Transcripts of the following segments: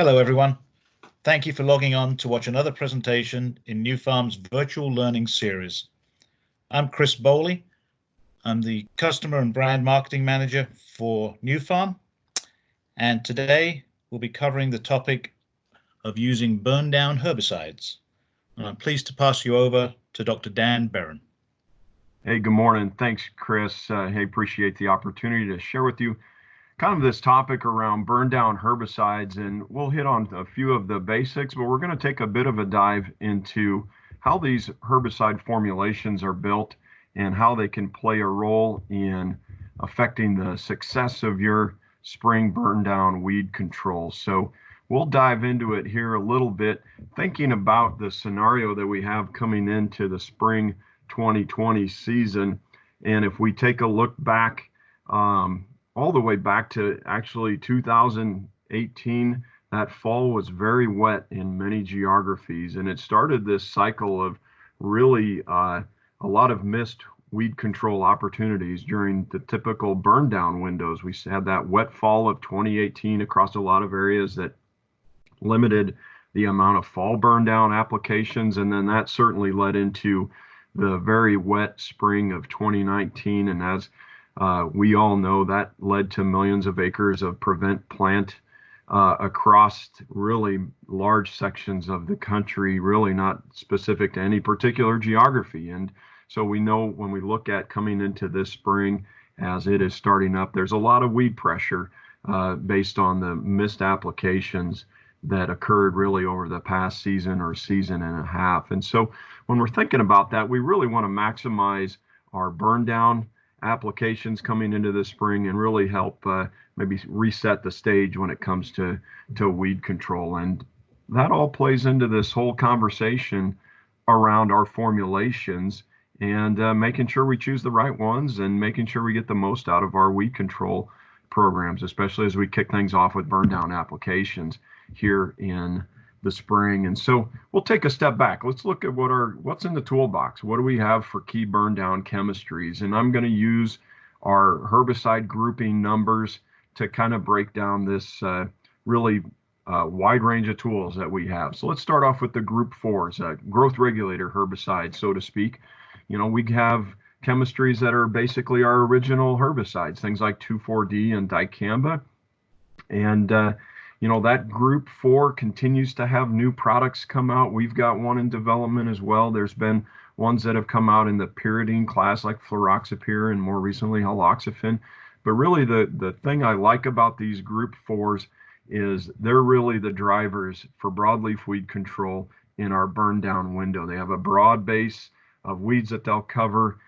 Hello, everyone. Thank you for logging on to watch another presentation in New Farm's virtual learning series. I'm Chris Bowley. I'm the Customer and Brand Marketing Manager for New Farm, and today we'll be covering the topic of using burndown herbicides. And I'm pleased to pass you over to Dr. Dan Barron. Hey, good morning. Thanks, Chris. Hey, appreciate the opportunity to share with you kind of this topic around burn down herbicides, and we'll hit on a few of the basics, but we're going to take a bit of a dive into how these herbicide formulations are built and how they can play a role in affecting the success of your spring burn down weed control. So we'll dive into it here a little bit, thinking about the scenario that we have coming into the spring 2020 season. And if we take a look back, all the way back to actually 2018, that fall was very wet in many geographies, and it started this cycle of really a lot of missed weed control opportunities during the typical burn down windows. We had that wet fall of 2018 across a lot of areas that limited the amount of fall burn down applications, and then that certainly led into the very wet spring of 2019, and as we all know, that led to millions of acres of prevent plant across really large sections of the country, really not specific to any particular geography. And so we know when we look at coming into this spring, as it is starting up, there's a lot of weed pressure based on the missed applications that occurred really over the past season or season and a half. And so when we're thinking about that, we really want to maximize our burn down applications coming into the spring and really help maybe reset the stage when it comes to weed control. And that all plays into this whole conversation around our formulations and making sure we choose the right ones and making sure we get the most out of our weed control programs, especially as we kick things off with burn down applications here in the spring. And so we'll take a step back. Let's look at what's in the toolbox. What do we have for key burn down chemistries? And I'm going to use our herbicide grouping numbers to kind of break down this really wide range of tools that we have. So let's start off with the group 4s, growth regulator herbicides, so to speak. You know, we have chemistries that are basically our original herbicides, things like 2,4-D and dicamba. And you know, that group 4 continues to have new products come out. We've got one in development as well. There's been ones that have come out in the pyridine class like fluroxapyr and more recently haloxifin. But really the thing I like about these group 4s is they're really the drivers for broadleaf weed control in our burn down window. They have a broad base of weeds that they'll cover.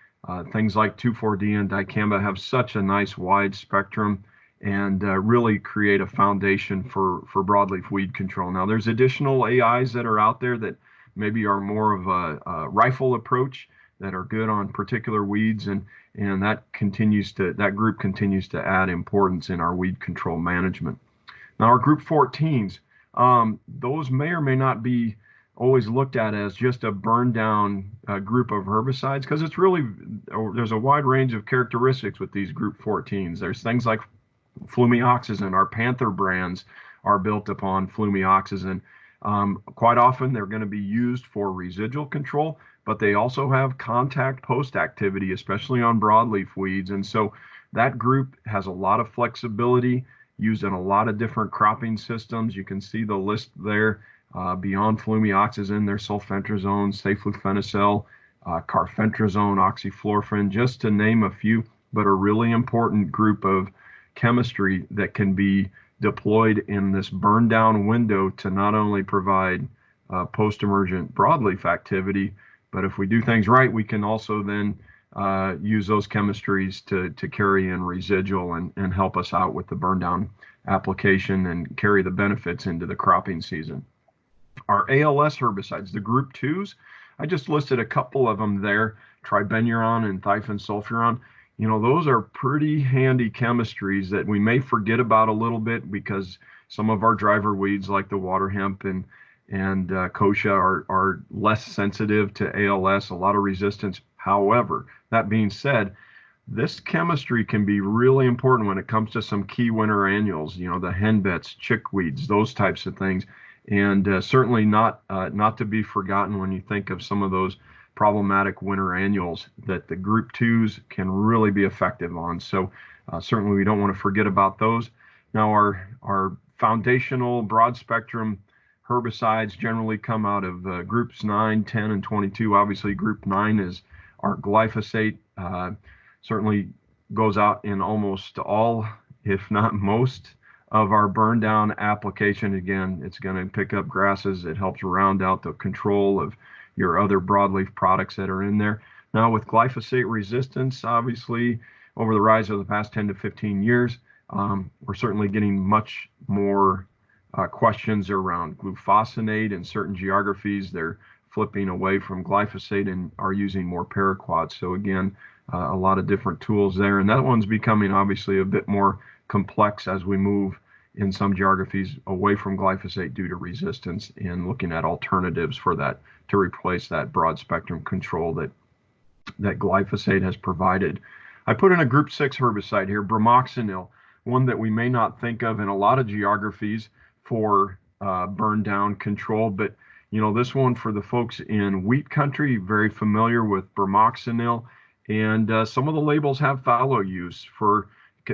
Things like 2,4-D and dicamba have such a nice wide spectrum and really create a foundation for broadleaf weed control. Now, there's additional AIs that are out there that maybe are more of a rifle approach that are good on particular weeds, and that group continues to add importance in our weed control management. Now, our group 14s, those may or may not be always looked at as just a burn down group of herbicides, because there's a wide range of characteristics with these group 14s. There's things like flumioxazin. Our Panther brands are built upon flumioxazin. Quite often they're going to be used for residual control, but they also have contact post activity, especially on broadleaf weeds. And so that group has a lot of flexibility, used in a lot of different cropping systems. You can see the list there. Beyond flumioxazin, there's sulfentrazone, saflufenicel, carfentrazone, oxyflorphin, just to name a few, but a really important group of chemistry that can be deployed in this burn down window to not only provide post-emergent broadleaf activity, but if we do things right, we can also then use those chemistries to carry in residual and help us out with the burn down application and carry the benefits into the cropping season. Our ALS herbicides, the group 2s, I just listed a couple of them there, tribenuron and thifensulfuron. You know, those are pretty handy chemistries that we may forget about a little bit because some of our driver weeds like the water hemp and kochia are less sensitive to ALS, a lot of resistance. However, that being said, This chemistry can be really important when it comes to some key winter annuals, the henbits, chickweeds, those types of things, and certainly not to be forgotten when you think of some of those problematic winter annuals that the group twos can really be effective on. So certainly we don't want to forget about those. Now our foundational broad spectrum herbicides generally come out of groups 9, 10, and 22. Obviously, group 9 is our glyphosate. Certainly goes out in almost all, if not most, of our burn down application. Again, it's going to pick up grasses. It helps round out the control of your other broadleaf products that are in there. Now with glyphosate resistance, obviously over the rise of the past 10 to 15 years, we're certainly getting much more questions around glufosinate in certain geographies. They're flipping away from glyphosate and are using more paraquat. So again, a lot of different tools there. And that one's becoming obviously a bit more complex as we move in some geographies away from glyphosate due to resistance and looking at alternatives for that to replace that broad spectrum control that glyphosate has provided. I put in a group 6 herbicide here, bromoxynil, one that we may not think of in a lot of geographies for burn down control, but this one for the folks in wheat country, very familiar with bromoxynil, and some of the labels have fallow use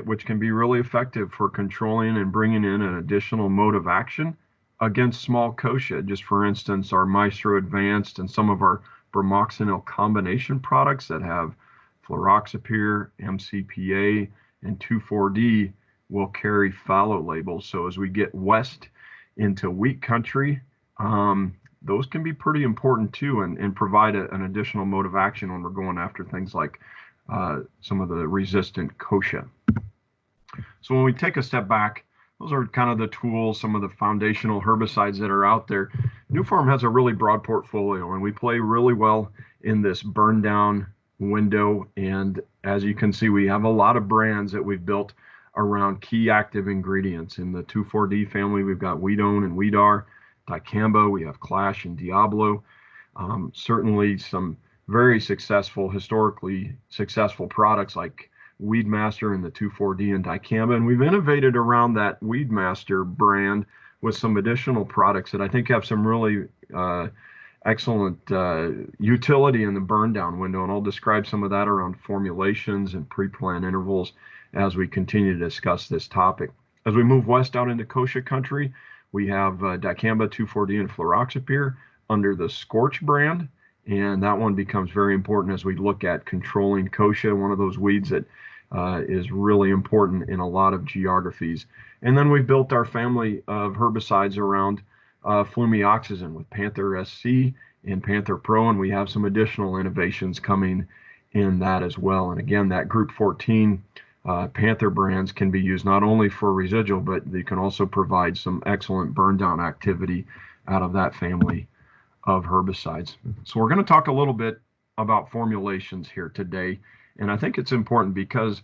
which can be really effective for controlling and bringing in an additional mode of action against small kochia. Just for instance, our Maestro Advanced and some of our bromoxynil combination products that have fluroxapyr, MCPA, and 2,4-D will carry fallow labels. So as we get west into wheat country, those can be pretty important too, and provide an additional mode of action when we're going after things like some of the resistant kochia. So when we take a step back, those are kind of the tools, some of the foundational herbicides that are out there. Nufarm has a really broad portfolio, and we play really well in this burn down window. And as you can see, we have a lot of brands that we've built around key active ingredients. In the 2,4-D family, we've got Weedone and Weedar. Dicamba, we have Clash and Diablo. Certainly some very historically successful products like Weedmaster and the 2,4-D and Dicamba. And we've innovated around that Weedmaster brand with some additional products that I think have some really excellent utility in the burn down window. And I'll describe some of that around formulations and pre-plant intervals as we continue to discuss this topic. As we move west out into kochia country, we have Dicamba, 2,4-D, and fluroxapyr under the Scorch brand, and that one becomes very important as we look at controlling kochia, one of those weeds that is really important in a lot of geographies. And then we've built our family of herbicides around flumioxazin with Panther SC and Panther Pro, and we have some additional innovations coming in that as well. And again, that Group 14 Panther brands can be used not only for residual, but they can also provide some excellent burn down activity out of that family of herbicides. So we're going to talk a little bit about formulations here today. And I think it's important because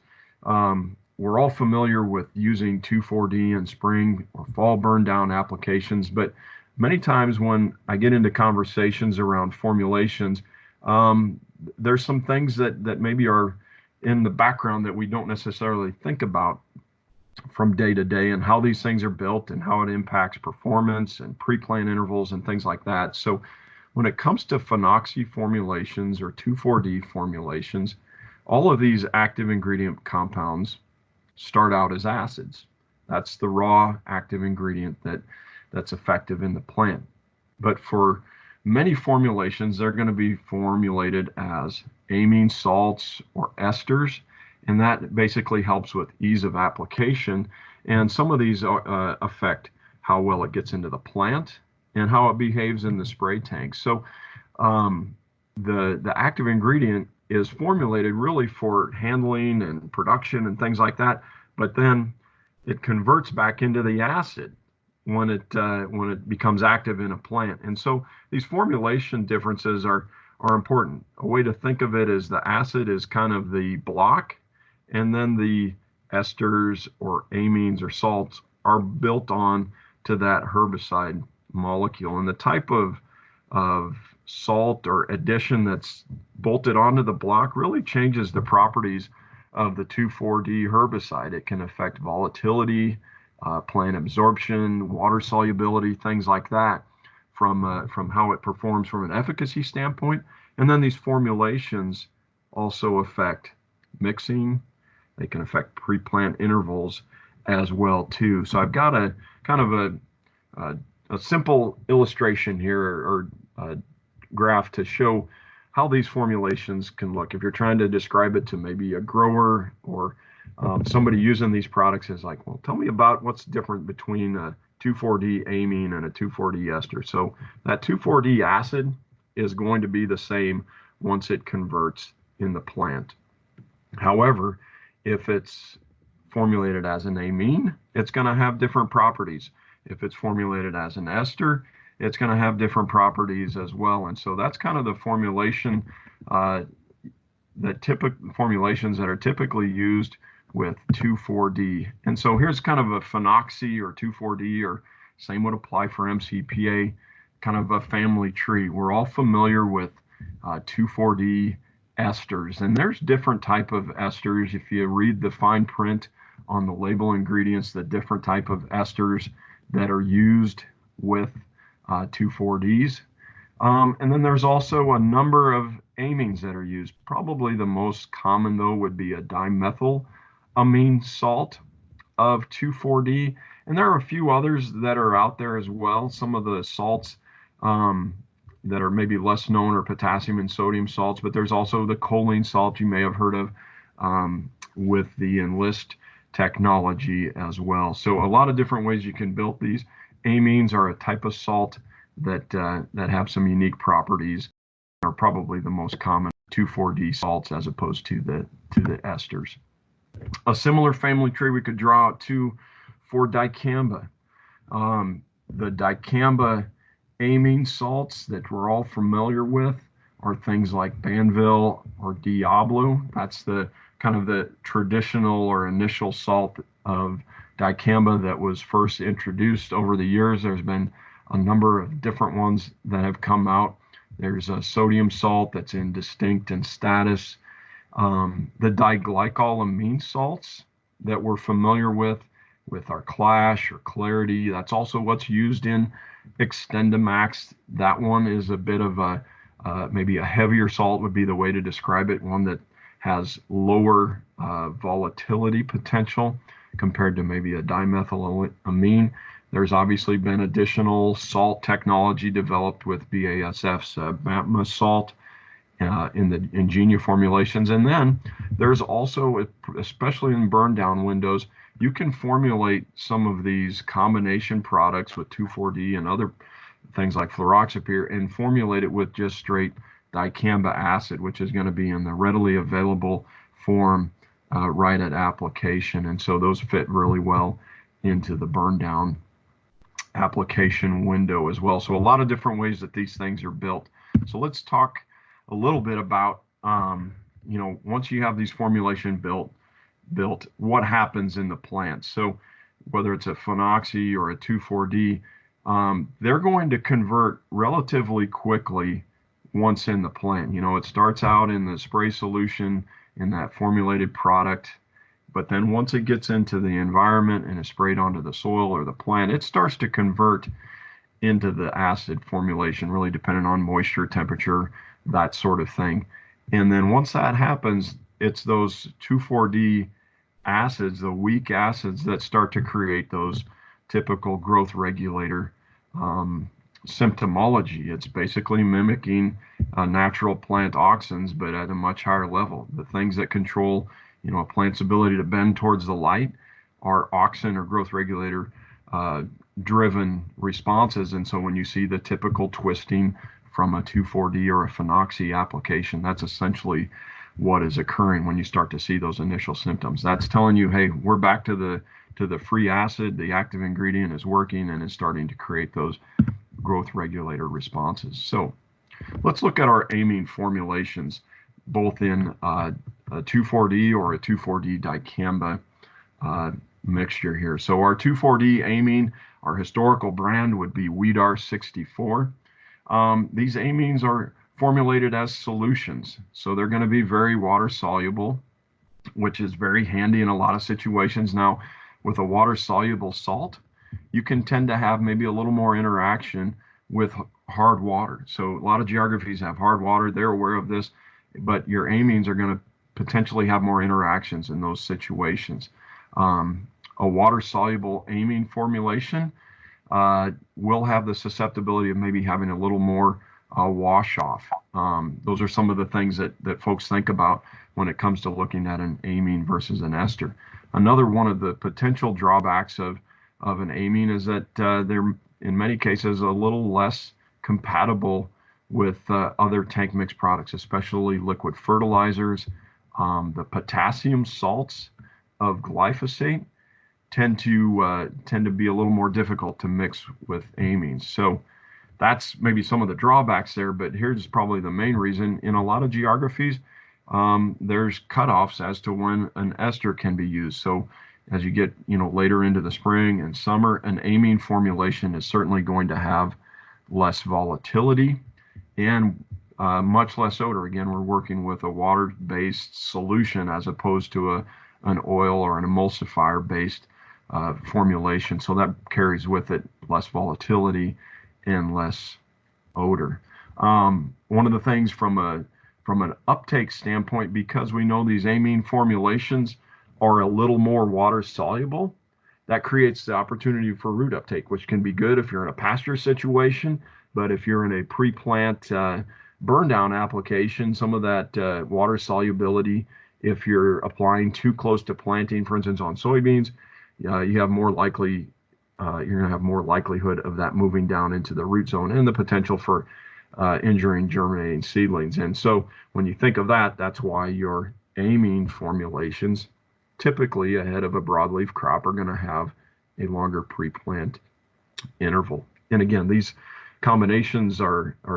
we're all familiar with using 2,4-D in spring or fall burn down applications, but many times when I get into conversations around formulations, there's some things that maybe are in the background that we don't necessarily think about from day to day, and how these things are built and how it impacts performance and pre-plant intervals and things like that. So when it comes to phenoxy formulations or 2,4-D formulations, all of these active ingredient compounds start out as acids. That's the raw active ingredient that's effective in the plant. But for many formulations, they're going to be formulated as amine salts or esters, and that basically helps with ease of application. And some of these affect how well it gets into the plant and how it behaves in the spray tank. So the active ingredient is formulated really for handling and production and things like that, but then it converts back into the acid when it becomes active in a plant. And so these formulation differences are important. A way to think of it is the acid is kind of the block, and then the esters or amines or salts are built on to that herbicide molecule. And the type of salt or addition that's bolted onto the block really changes the properties of the 2,4-D herbicide. It can affect volatility, plant absorption, water solubility, things like that, from how it performs from an efficacy standpoint. And then these formulations also affect mixing. They can affect pre-plant intervals as well too. So I've got a kind of a simple illustration here, or a graph to show how these formulations can look. If you're trying to describe it to maybe a grower or somebody using these products, is like, well, tell me about what's different between a 2,4-D amine and a 2,4-D ester. So that 2,4-D acid is going to be the same once it converts in the plant. However, if it's formulated as an amine, it's going to have different properties. If it's formulated as an ester, it's going to have different properties as well. And so that's kind of the formulation, formulations that are typically used with 2,4-D. And so here's kind of a phenoxy or 2,4-D, or same would apply for MCPA, kind of a family tree. We're all familiar with 2,4-D esters, and there's different type of esters. If you read the fine print on the label ingredients, the different type of esters that are used with 2,4-Ds. And then there's also a number of amines that are used. Probably the most common, though, would be a dimethylamine salt of 2,4-D. And there are a few others that are out there as well. Some of the salts that are maybe less known are potassium and sodium salts, but there's also the choline salt you may have heard of with the Enlist technology as well. So a lot of different ways you can build these. Amines are a type of salt that have some unique properties, are probably the most common 2,4-D salts as opposed to the esters. A similar family tree we could draw out too for dicamba. The dicamba amine salts that we're all familiar with are things like Banville or Diablo. That's the kind of the traditional or initial salt of dicamba that was first introduced. Over the years, there's been a number of different ones that have come out. There's a sodium salt that's in distinct and status. The diglycolamine salts that we're familiar with our Clash or Clarity, that's also what's used in Extendamax. That one is a bit of a maybe a heavier salt would be the way to describe it, one that has lower volatility potential compared to maybe a dimethylamine. There's obviously been additional salt technology developed with BASF's BATMA salt in the Ingenia formulations. And then there's also, especially in burndown windows, you can formulate some of these combination products with 2,4-D and other things like fluroxapyr and formulate it with just straight dicamba acid, which is going to be in the readily available form right at application. And so those fit really well into the burndown application window as well. So a lot of different ways that these things are built. So let's talk a little bit about, once you have these formulation built, what happens in the plant. So whether it's a phenoxy or a 2,4-D, they're going to convert relatively quickly once in the plant. It starts out in the spray solution in that formulated product, but then once it gets into the environment and is sprayed onto the soil or the plant, it starts to convert into the acid formulation, really depending on moisture, temperature, that sort of thing. And then once that happens, it's those 2,4-D acids, the weak acids, that start to create those typical growth regulator symptomology. It's basically mimicking natural plant auxins, but at a much higher level. The things that control, a plant's ability to bend towards the light are auxin or growth regulator driven responses. And so when you see the typical twisting from a 2,4-D or a phenoxy application, that's essentially what is occurring when you start to see those initial symptoms. That's telling you, hey, we're back to the free acid. The active ingredient is working and is starting to create those growth regulator responses. So let's look at our amine formulations, both in a 2,4-D or a 2,4-D dicamba mixture here. So our 2,4-D amine, our historical brand would be Weedar 64. These amines are formulated as solutions, so they're going to be very water soluble. which is very handy in a lot of situations. Now, with a water-soluble salt, you can tend to have maybe a little more interaction with hard water. So a lot of geographies have hard water. They're aware of this, but your amines are going to potentially have more interactions in those situations. A water-soluble amine formulation will have the susceptibility of maybe having a little more wash off. Those are some of the things that folks think about when it comes to looking at an amine versus an ester. Another one of the potential drawbacks of an amine is that they're in many cases a little less compatible with other tank mix products, especially liquid fertilizers. The potassium salts of glyphosate tend to be a little more difficult to mix with amines. So that's maybe some of the drawbacks there, but here's probably the main reason. In a lot of geographies, there's cutoffs as to when an ester can be used. So as you get later into the spring and summer, an amine formulation is certainly going to have less volatility and much less odor. Again, we're working with a water-based solution as opposed to an oil or an emulsifier-based formulation. So that carries with it less volatility and less odor. One of the things from an uptake standpoint, because we know these amine formulations are a little more water soluble, that creates the opportunity for root uptake, which can be good if you're in a pasture situation. But if you're in a pre-plant burn down application, some of that water solubility, if you're applying too close to planting, for instance, on soybeans, you have more likely you're going to have more likelihood of that moving down into the root zone and the potential for injuring germinating seedlings. And so when you think of that, that's why your amine formulations, typically ahead of a broadleaf crop, are going to have a longer pre-plant interval. And again, these combinations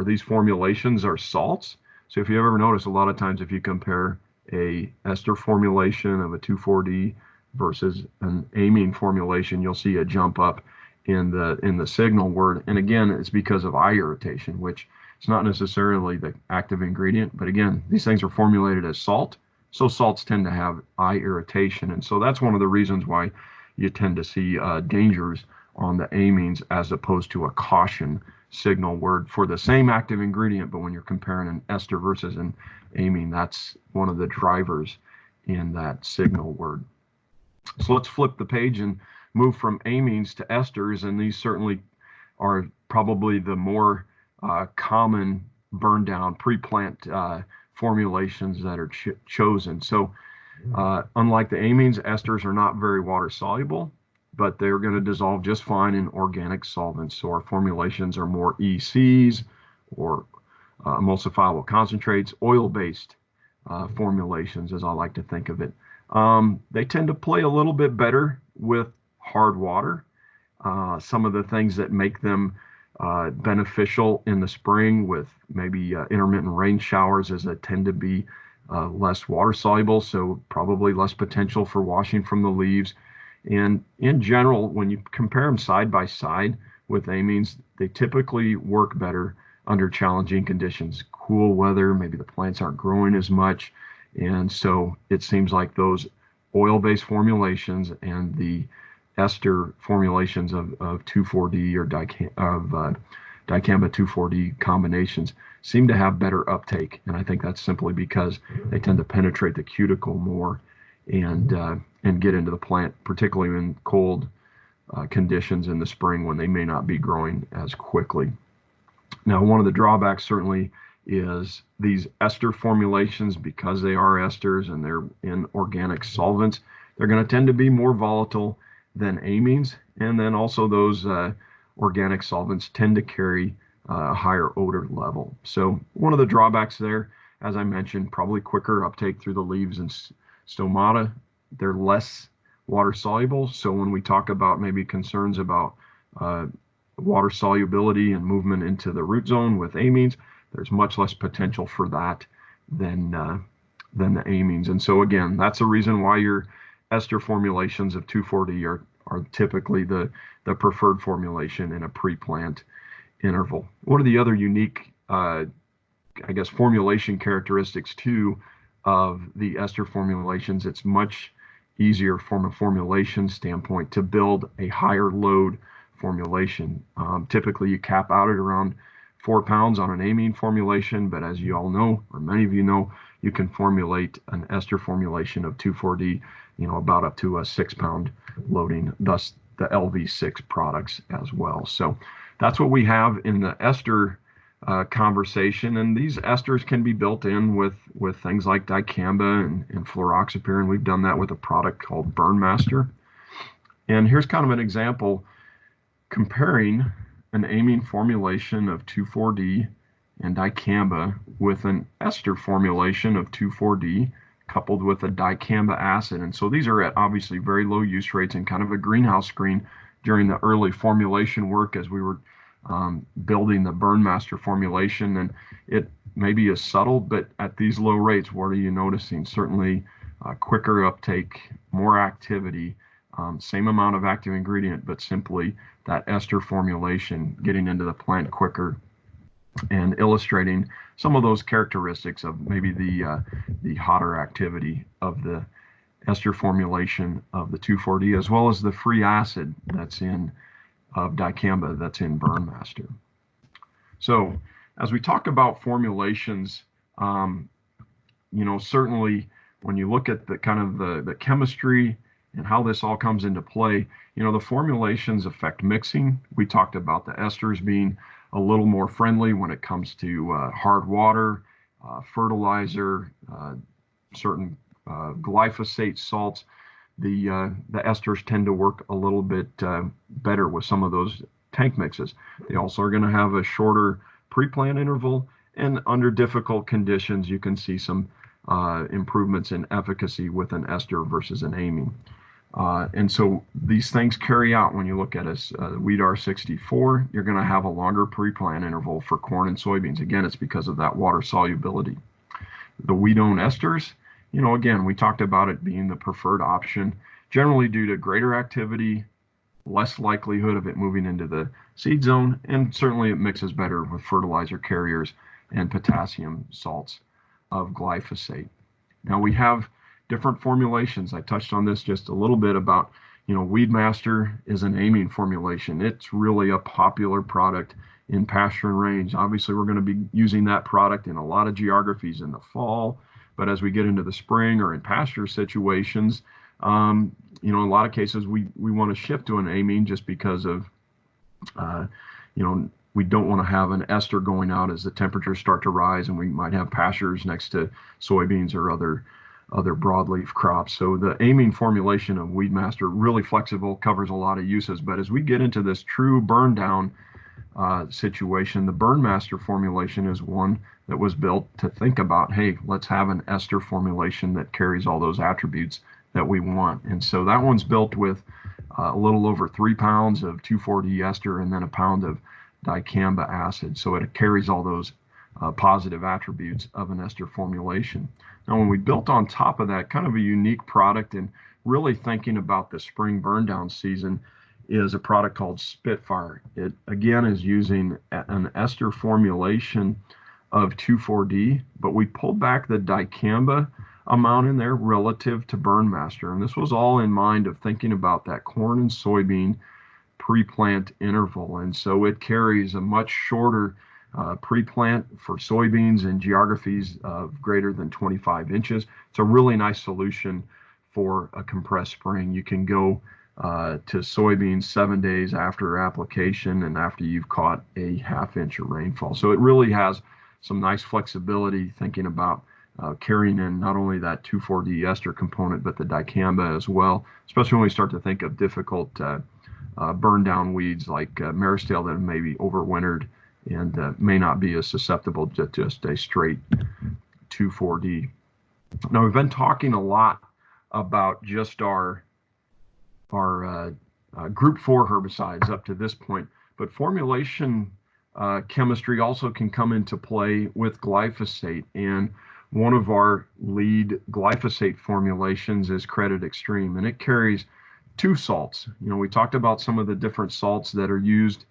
these formulations are salts. So if you ever notice, a lot of times if you compare a ester formulation of a 2,4-D versus an amine formulation, you'll see a jump up in the signal word. And again, it's because of eye irritation, which is not necessarily the active ingredient, but again, these things are formulated as salt. So salts tend to have eye irritation. And so that's one of the reasons why you tend to see dangers on the amines as opposed to a caution signal word for the same active ingredient. But when you're comparing an ester versus an amine, that's one of the drivers in that signal word. So let's flip the page and move from amines to esters, and these certainly are probably the more common burn down pre-plant formulations that are chosen. So unlike the amines, esters are not very water soluble, but they're going to dissolve just fine in organic solvents. So our formulations are more ECs or emulsifiable concentrates, oil-based formulations, as I like to think of it. They tend to play a little bit better with hard water. Some of the things that make them beneficial in the spring with maybe intermittent rain showers is that tend to be less water soluble, so probably less potential for washing from the leaves. And in general, when you compare them side by side with amines, they typically work better under challenging conditions. Cool weather, maybe the plants aren't growing as much. And so it seems like those oil-based formulations and the ester formulations of 2,4-D or dicamba 2,4-D combinations seem to have better uptake. And I think that's simply because they tend to penetrate the cuticle more and get into the plant, particularly in cold conditions in the spring when they may not be growing as quickly. Now, one of the drawbacks certainly is these ester formulations, because they are esters and they're in organic solvents, they're going to tend to be more volatile than amines. And then also those organic solvents tend to carry a higher odor level. So one of the drawbacks there, as I mentioned, probably quicker uptake through the leaves and stomata. They're less water soluble. So when we talk about maybe concerns about water solubility and movement into the root zone with amines, there's much less potential for that than the amines. And so again, that's the reason why your ester formulations of 2,4-D are typically the preferred formulation in a pre-plant interval. One of the other unique, formulation characteristics too of the ester formulations, it's much easier from a formulation standpoint to build a higher load formulation. Typically, you cap out at around 4 pounds on an amine formulation, but as you all know, or many of you know, you can formulate an ester formulation of 2,4-D, about up to a 6-pound loading, thus the LV6 products as well. So that's what we have in the ester conversation, and these esters can be built in with things like dicamba and fluroxypyr, and we've done that with a product called Burnmaster. And here's kind of an example comparing an amine formulation of 2,4-D and dicamba with an ester formulation of 2,4-D coupled with a dicamba acid. And so these are at obviously very low use rates and kind of a greenhouse screen during the early formulation work as we were building the Burnmaster formulation. And it maybe is subtle, but at these low rates, what are you noticing? Certainly quicker uptake, more activity, same amount of active ingredient, but simply that ester formulation getting into the plant quicker and illustrating some of those characteristics of maybe the hotter activity of the ester formulation of the 2,4-D, as well as the free acid that's in of dicamba that's in Burnmaster. So as we talk about formulations, certainly when you look at the kind of the chemistry and how this all comes into play, the formulations affect mixing. We talked about the esters being a little more friendly when it comes to hard water, fertilizer, certain glyphosate salts. The esters tend to work a little bit better with some of those tank mixes. They also are going to have a shorter pre-plant interval, and under difficult conditions, you can see some improvements in efficacy with an ester versus an amine. And so these things carry out when you look at a Weed R64, you're going to have a longer pre-plant interval for corn and soybeans. Again, it's because of that water solubility. The Weedone esters, again, we talked about it being the preferred option, generally due to greater activity, less likelihood of it moving into the seed zone, and certainly it mixes better with fertilizer carriers and potassium salts of glyphosate. Now we have different formulations. I touched on this just a little bit about, Weedmaster is an amine formulation. It's really a popular product in pasture and range. Obviously, we're going to be using that product in a lot of geographies in the fall, but as we get into the spring or in pasture situations, in a lot of cases, we want to shift to an amine just because of, we don't want to have an ester going out as the temperatures start to rise, and we might have pastures next to soybeans or other broadleaf crops. So the amine formulation of Weedmaster, really flexible, covers a lot of uses. But as we get into this true burn down situation, the Burnmaster formulation is one that was built to think about, hey, let's have an ester formulation that carries all those attributes that we want. And so that one's built with a little over 3 pounds of 2,4-D ester and then a pound of dicamba acid. So it carries all those positive attributes of an ester formulation. Now, when we built on top of that, kind of a unique product and really thinking about the spring burn down season, is a product called Spitfire. It again is using an ester formulation of 2,4-D, but we pulled back the dicamba amount in there relative to Burnmaster. And this was all in mind of thinking about that corn and soybean pre-plant interval. And so it carries a much shorter pre-plant for soybeans in geographies of greater than 25 inches. It's a really nice solution for a compressed spring. You can go to soybeans 7 days after application and after you've caught a ½ inch of rainfall. So it really has some nice flexibility thinking about carrying in not only that 2,4-D ester component, but the dicamba as well, especially when we start to think of difficult burn down weeds like maristale that have maybe overwintered and may not be as susceptible to just a straight 2,4-D. Now, we've been talking a lot about just our group 4 herbicides up to this point, but formulation chemistry also can come into play with glyphosate. And one of our lead glyphosate formulations is Credit Extreme, and it carries 2 salts. We talked about some of the different salts that are used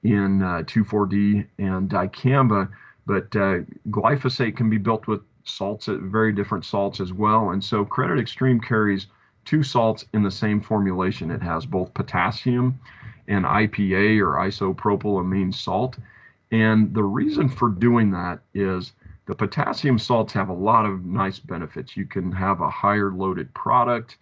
in 2,4-D and dicamba, but glyphosate can be built with salts, very different salts as well. And so Credit Extreme carries 2 salts in the same formulation. It has both potassium and IPA or isopropylamine salt. And the reason for doing that is the potassium salts have a lot of nice benefits. You can have a higher loaded product.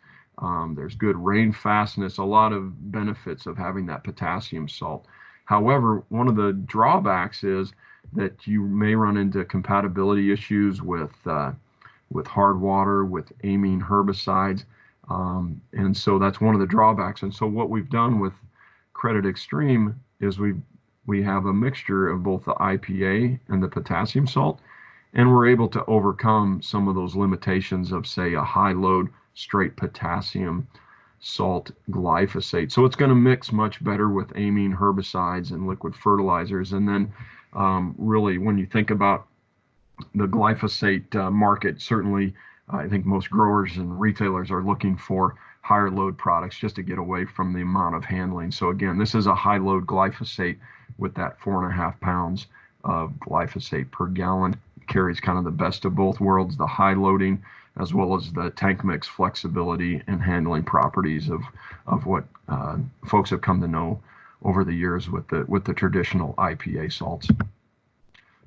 There's good rain fastness, a lot of benefits of having that potassium salt. However, one of the drawbacks is that you may run into compatibility issues with hard water, with amine herbicides. And so that's one of the drawbacks. And so what we've done with Credit Extreme is we have a mixture of both the IPA and the potassium salt, and we're able to overcome some of those limitations of, say, a high load straight potassium salt glyphosate. So it's going to mix much better with amine herbicides and liquid fertilizers. And then really, when you think about the glyphosate market, certainly I think most growers and retailers are looking for higher load products just to get away from the amount of handling. So again, this is a high load glyphosate with that 4.5 pounds of glyphosate per gallon. It carries kind of the best of both worlds, the high loading as well as the tank mix flexibility and handling properties of what folks have come to know over the years with the traditional IPA salts.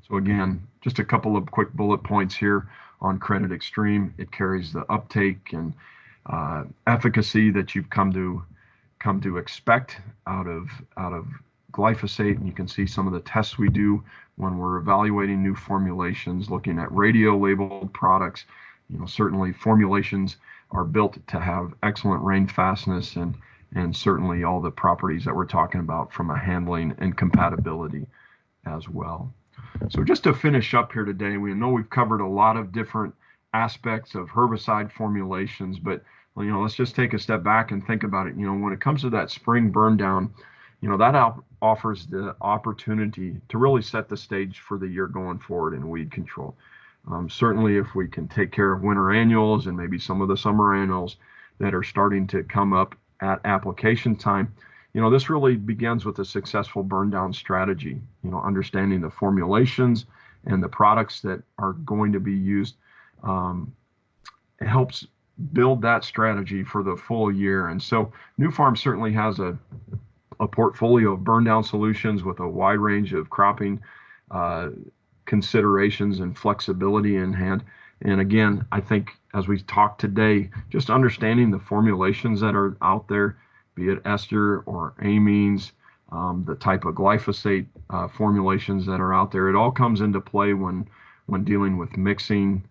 So again, just a couple of quick bullet points here on Credit Extreme. It carries the uptake and efficacy that you've come to expect out of glyphosate, and you can see some of the tests we do when we're evaluating new formulations, looking at radio labeled products. Certainly formulations are built to have excellent rain fastness and certainly all the properties that we're talking about from a handling and compatibility as well. So just to finish up here today, we know we've covered a lot of different aspects of herbicide formulations, but let's just take a step back and think about it. When it comes to that spring burn down, that offers the opportunity to really set the stage for the year going forward in weed control. Certainly, if we can take care of winter annuals and maybe some of the summer annuals that are starting to come up at application time, this really begins with a successful burn down strategy. Understanding the formulations and the products that are going to be used, it helps build that strategy for the full year. And so New Farm certainly has a portfolio of burn down solutions with a wide range of cropping considerations and flexibility in hand. And again, I think as we talk today, just understanding the formulations that are out there, be it Ester or amines, the type of glyphosate formulations that are out there, it all comes into play when dealing with mixing,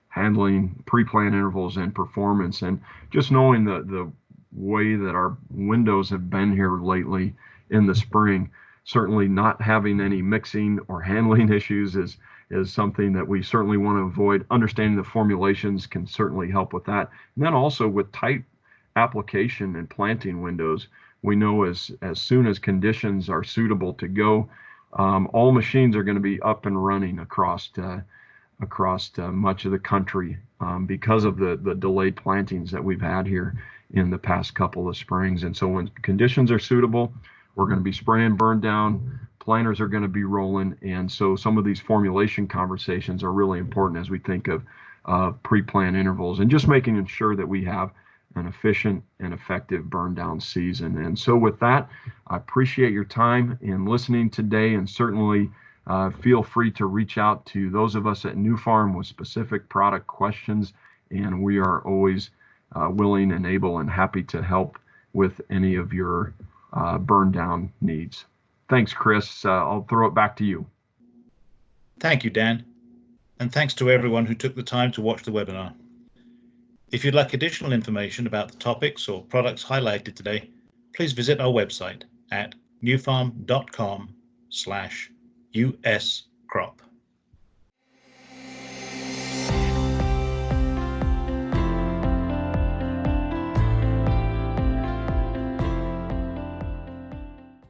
handling, pre-plant intervals, and performance. And just knowing the way that our windows have been here lately in the spring, certainly not having any mixing or handling issues is something that we certainly want to avoid. Understanding the formulations can certainly help with that. And then also with tight application and planting windows, we know as soon as conditions are suitable to go, all machines are going to be up and running across much of the country because of the delayed plantings that we've had here in the past couple of springs. And so when conditions are suitable, we're going to be spraying burn down, planters are going to be rolling. And so some of these formulation conversations are really important as we think of pre-plant intervals and just making sure that we have an efficient and effective burn down season. And so with that, I appreciate your time in listening today, and certainly feel free to reach out to those of us at New Farm with specific product questions, and we are always willing and able and happy to help with any of your burn down needs. Thanks, Chris. I'll throw it back to you. Thank you, Dan. And thanks to everyone who took the time to watch the webinar. If you'd like additional information about the topics or products highlighted today, please visit our website at newfarm.com/US crop.